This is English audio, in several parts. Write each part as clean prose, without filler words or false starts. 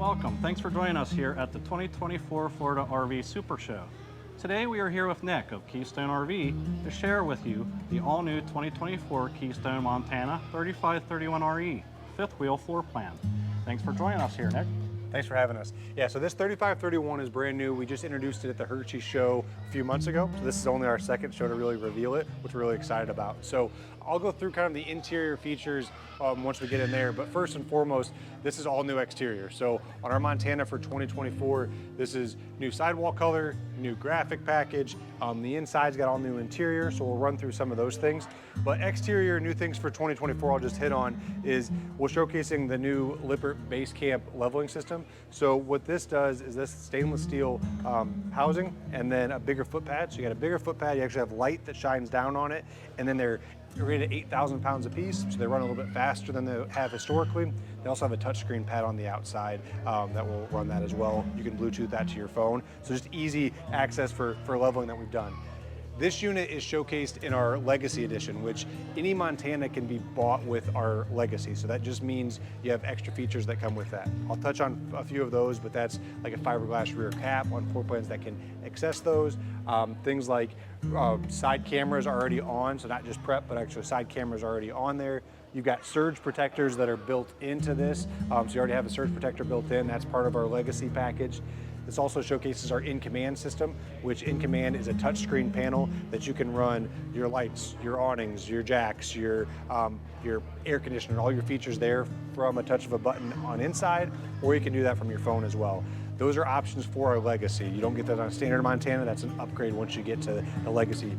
Welcome. Thanks for joining us here at the 2024 Florida RV SuperShow. Today we are here with Nick of Keystone RV to share with you the all-new 2024 Keystone Montana 3531RE fifth wheel floor plan. Thanks for joining us here, Nick. Thanks for having us. Yeah, so this 3531 is brand new. We just introduced it at the Hershey show a few months ago. So this is only our second show to really reveal it, which we're really excited about. So I'll go through kind of the interior features once we get in there. But first and foremost, this is all new exterior. So on our Montana for 2024, this is new sidewall color, new graphic package. The inside's got all new interior, so we'll run through some of those things. But exterior new things for 2024 I'll just hit on is we're showcasing the new Lippert base camp leveling system. So what this does is this stainless steel housing and then a bigger foot pad. So you got a bigger foot pad, you actually have light that shines down on it, and then they're rated 8,000 pounds a piece, so they run a little bit faster than they have historically. They also have a touchscreen pad on the outside that will run that as well. You can Bluetooth that to your phone. So just easy access for leveling that we've done. This unit is showcased in our Legacy Edition, which any Montana can be bought with our Legacy. So that just means you have extra features that come with that. I'll touch on a few of those, but that's like a fiberglass rear cap on floor plans that can access those. Things like side cameras are already on, so not just prep, but actually side cameras are already on there. You've got surge protectors that are built into this. So you already have a surge protector built in. That's part of our Legacy package. This also showcases our in-command system, which in-command is a touchscreen panel that you can run your lights, your awnings, your jacks, your air conditioner, all your features there from a touch of a button on inside, or you can do that from your phone as well. Those are options for our Legacy. You don't get that on standard Montana. That's an upgrade once you get to the Legacy.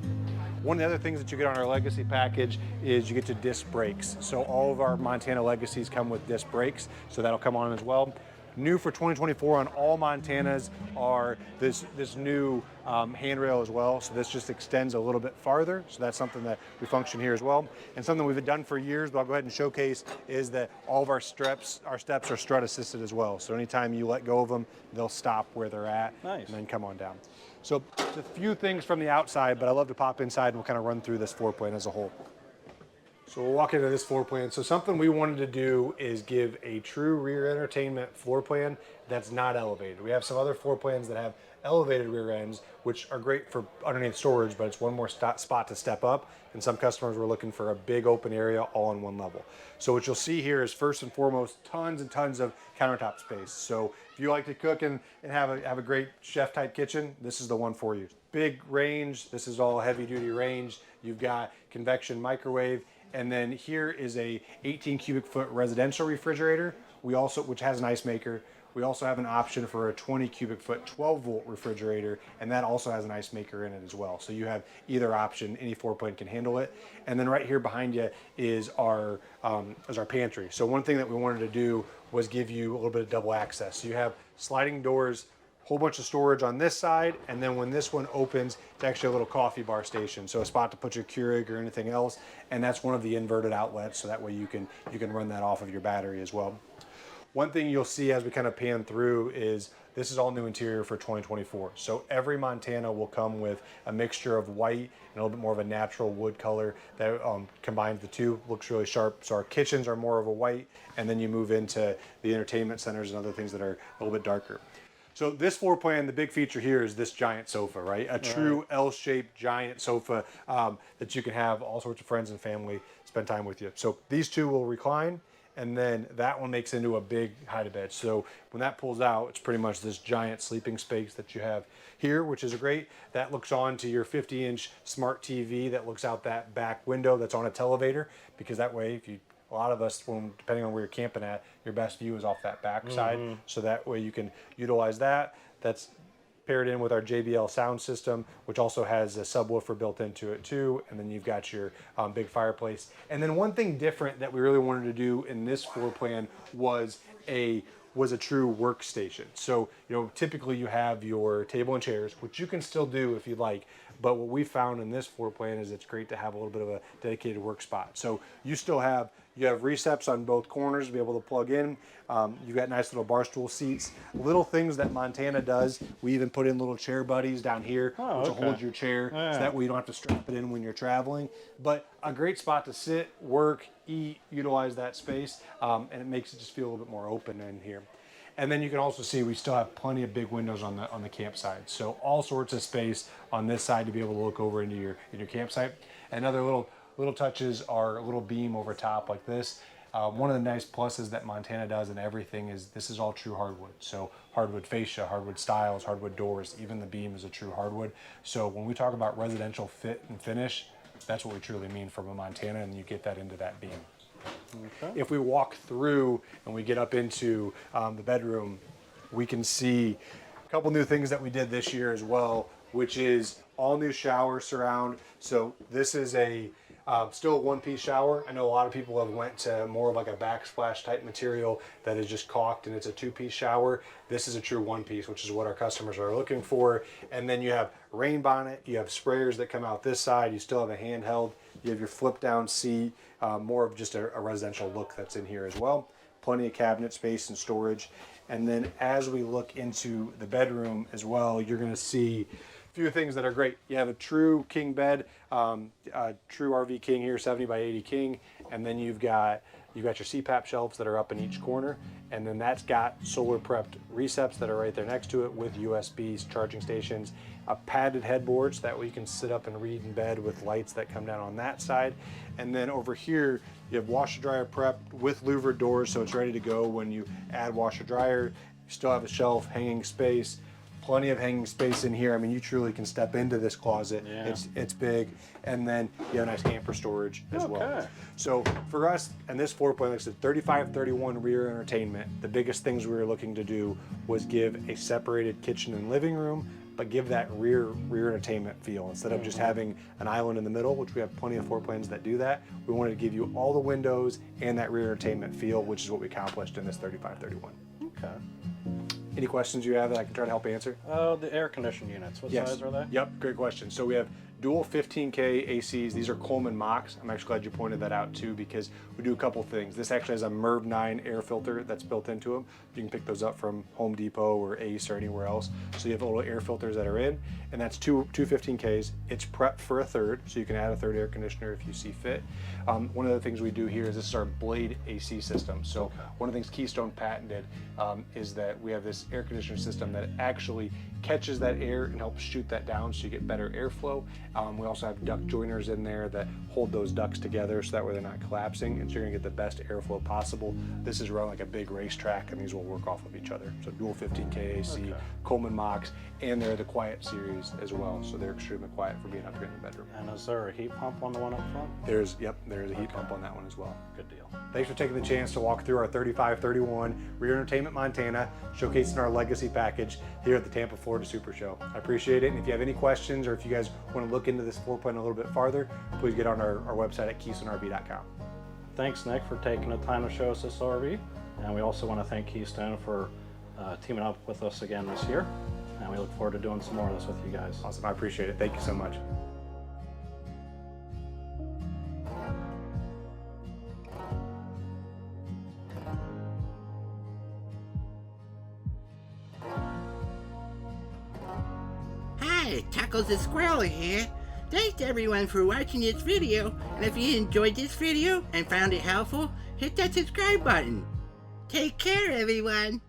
One of the other things that you get on our Legacy package is you get to disc brakes. So all of our Montana Legacies come with disc brakes, so that'll come on as well. New for 2024 on all Montanas are this new handrail as well. So this just extends a little bit farther. So that's something that we function here as well. And something we've done for years, but I'll go ahead and showcase, is that all of our steps are strut assisted as well. So anytime you let go of them, they'll stop where they're at. Nice. And then come on down. So a few things from the outside, but I love to pop inside and we'll kind of run through this floor plan as a whole. So we'll walk into this floor plan. So something we wanted to do is give a true rear entertainment floor plan that's not elevated. We have some other floor plans that have elevated rear ends, which are great for underneath storage, but it's one more spot to step up. And some customers were looking for a big open area all on one level. So what you'll see here is first and foremost, tons and tons of countertop space. So if you like to cook and have a great chef type kitchen, this is the one for you. Big range, this is all heavy duty range. You've got convection microwave. And then here is a 18 cubic foot residential refrigerator. Which has an ice maker. We also have an option for a 20 cubic foot 12 volt refrigerator, and that also has an ice maker in it as well. So you have either option, any floor plan can handle it. And then right here behind you is our pantry. So one thing that we wanted to do was give you a little bit of double access. So you have sliding doors, whole bunch of storage on this side, and then when this one opens, it's actually a little coffee bar station, so a spot to put your Keurig or anything else, and that's one of the inverted outlets, so that way you can run that off of your battery as well. One thing you'll see as we kind of pan through is this is all new interior for 2024. So every Montana will come with a mixture of white and a little bit more of a natural wood color that combines the two, looks really sharp. So our kitchens are more of a white, and then you move into the entertainment centers and other things that are a little bit darker. So this floor plan, the big feature here is this giant sofa, right? A true L-shaped giant sofa that you can have all sorts of friends and family spend time with you. So these two will recline, and then that one makes into a big hide-a-bed. So when that pulls out, it's pretty much this giant sleeping space that you have here, which is great. That looks on to your 50-inch smart TV that looks out that back window that's on a televator, because that way, a lot of us, depending on where you're camping at, your best view is off that back side. So that way you can utilize that. That's paired in with our JBL sound system, which also has a subwoofer built into it too. And then you've got your big fireplace. And then one thing different that we really wanted to do in this floor plan was a true workstation. So, typically you have your table and chairs, which you can still do if you like, but what we found in this floor plan is it's great to have a little bit of a dedicated work spot. So you have receps on both corners to be able to plug in. You've got nice little bar stool seats, little things that Montana does. We even put in little chair buddies down here, which will hold your chair, so that way you don't have to strap it in when you're traveling. But a great spot to sit, work, eat, utilize that space, and it makes it just feel a little bit more open in here. And then you can also see we still have plenty of big windows on the campsite. So all sorts of space on this side to be able to look over into your campsite. And other little touches are a little beam over top like this. One of the nice pluses that Montana does and everything is this is all true hardwood. So hardwood fascia, hardwood stiles, hardwood doors, even the beam is a true hardwood. So when we talk about residential fit and finish, that's what we truly mean from a Montana, and you get that into that beam. Okay. If we walk through and we get up into the bedroom, we can see a couple new things that we did this year as well, which is all new shower surround. So this is a still a one-piece shower. I know a lot of people have went to more of like a backsplash type material that is just caulked and it's a two-piece shower. This is a true one-piece, which is what our customers are looking for. And then you have rain bonnet, you have sprayers that come out this side, you still have a handheld, you have your flip down seat, more of just a residential look that's in here as well. Plenty of cabinet space and storage. And then as we look into the bedroom as well, you're gonna see few things that are great. You have a true king bed, a true RV king here, 70 by 80 king, and then you've got your CPAP shelves that are up in each corner, and then that's got solar prepped receps that are right there next to it with USBs, charging stations, a padded headboard so that way you can sit up and read in bed with lights that come down on that side. And then over here you have washer dryer prepped with louvered doors, so it's ready to go when you add washer dryer. You still have a shelf, hanging space. Plenty of hanging space in here. I mean, you truly can step into this closet. Yeah. It's big. And then you have nice camper storage as well. So for us, and this floor plan, like I said, 35-31 rear entertainment, the biggest things we were looking to do was give a separated kitchen and living room, but give that rear entertainment feel. Instead of just having an island in the middle, which we have plenty of floor plans that do that, we wanted to give you all the windows and that rear entertainment feel, which is what we accomplished in this 35-31. Okay. Any questions you have that I can try to help answer? The air conditioning units, what size are they? Yep, great question. So we have dual 15K ACs. These are Coleman Machs. I'm actually glad you pointed that out too, because we do a couple things. This actually has a MERV 9 air filter that's built into them. You can pick those up from Home Depot or Ace or anywhere else. So you have little air filters that are in, and that's two 15Ks. It's prepped for a third, so you can add a third air conditioner if you see fit. One of the things we do here is this is our blade AC system. So one of the things Keystone patented is that we have this air conditioner system that actually catches that air and helps shoot that down so you get better airflow. We also have duct joiners in there that hold those ducts together so that way they're not collapsing, and so you're gonna get the best airflow possible. This is run like a big racetrack, and these will work off of each other. So dual 15K AC, Coleman Machs, and they're the quiet series as well, so they're extremely quiet for being up here in the bedroom. And is there a heat pump on the one up front? There's a heat pump on that one as well. Good deal. Thanks for taking the chance to walk through our 35-31 Rear Entertainment Montana, showcasing our legacy package here at the Tampa, Florida SuperShow. I appreciate it, and if you have any questions or if you guys want to look into this floor plan a little bit farther, please get on our website at KeystoneRV.com. Thanks, Nick, for taking the time to show us this RV, and we also want to thank Keystone for teaming up with us again this year, and we look forward to doing some more of this with you guys. Awesome, I appreciate it. Thank you so much. Hi, Chuckles the Squirrel here. Thanks everyone for watching this video, and if you enjoyed this video and found it helpful, hit that subscribe button. Take care everyone.